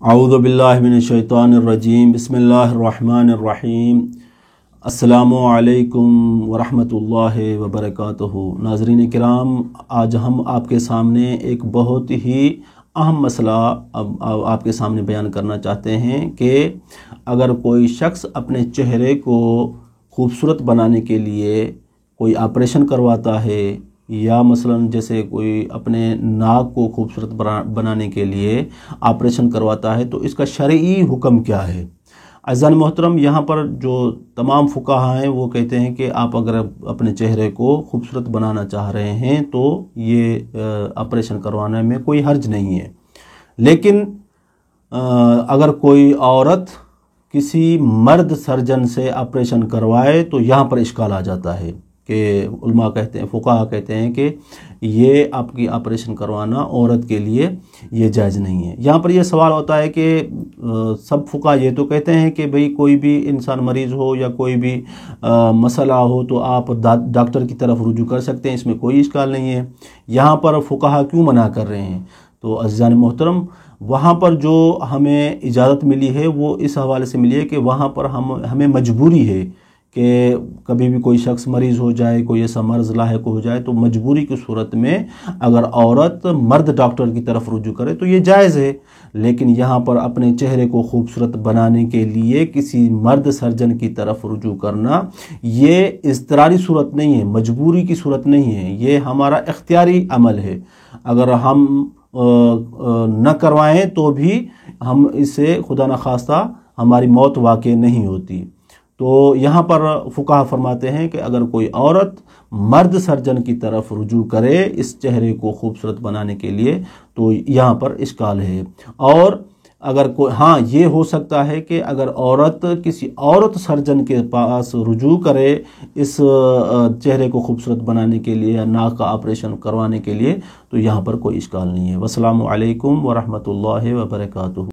अऊज़ु बिल्लाहि मिनश्शैतानिर्रजीम बिस्मिल्लाहिर्रहमानिर्रहीम अस्सलामु अलैकुम वरहमतुल्लाहि वबरकातुहू। नाज़रीन किराम, आज हम आपके सामने एक बहुत ही अहम मसला आपके सामने बयान करना चाहते हैं कि अगर कोई शख्स अपने चेहरे को खूबसूरत बनाने के लिए कोई ऑपरेशन करवाता है या मसलन जैसे कोई अपने नाक को खूबसूरत बनाने के लिए ऑपरेशन करवाता है, तो इसका शरई हुक्म क्या है। अज़ान मोहतरम, यहाँ पर जो तमाम फुकाहा हैं वो कहते हैं कि आप अगर अपने चेहरे को खूबसूरत बनाना चाह रहे हैं तो ये ऑपरेशन करवाने में कोई हर्ज नहीं है। लेकिन अगर कोई औरत किसी मर्द सर्जन से ऑपरेशन करवाए तो यहाँ पर इश्काल आ जाता है कि उलमा कहते हैं, फुकाहा कहते हैं कि ये आपकी ऑपरेशन करवाना औरत के लिए ये जायज़ नहीं है। यहाँ पर ये सवाल होता है कि सब फुकाहा ये तो कहते हैं कि भाई कोई भी इंसान मरीज़ हो या कोई भी मसला हो तो आप डॉक्टर की तरफ रुजू कर सकते हैं, इसमें कोई इश्काल नहीं है। यहाँ पर फुकाहा क्यों मना कर रहे हैं? तो अज़ीज़ान मोहतरम, वहाँ पर जो हमें इजाज़त मिली है वो इस हवाले से मिली है कि वहाँ पर हमें मजबूरी है कि कभी भी कोई शख्स मरीज़ हो जाए, कोई ऐसा मर्ज़ लाहिक हो जाए तो मजबूरी की सूरत में अगर औरत मर्द डॉक्टर की तरफ रुजू करे तो ये जायज़ है। लेकिन यहाँ पर अपने चेहरे को खूबसूरत बनाने के लिए किसी मर्द सर्जन की तरफ रुजू करना ये इज़्तिरारी सूरत नहीं है, मजबूरी की सूरत नहीं है, ये हमारा इख्तियारी अमल है। अगर हम न करवाएं तो भी हम इससे खुदा न खास्ता हमारी मौत वाक़ई नहीं होती। तो यहाँ पर फुकाहा फरमाते हैं कि अगर कोई औरत मर्द सर्जन की तरफ रुजू करे इस चेहरे को खूबसूरत बनाने के लिए तो यहाँ पर इश्काल है। और अगर कोई, हाँ, ये हो सकता है कि अगर औरत किसी औरत सर्जन के पास रुजू करे इस चेहरे को खूबसूरत बनाने के लिए या नाक का ऑपरेशन करवाने के लिए तो यहाँ पर कोई इश्काल नहीं है। वस्सलामु अलैकुम वरहमतुल्लाहि वबरकातुहू।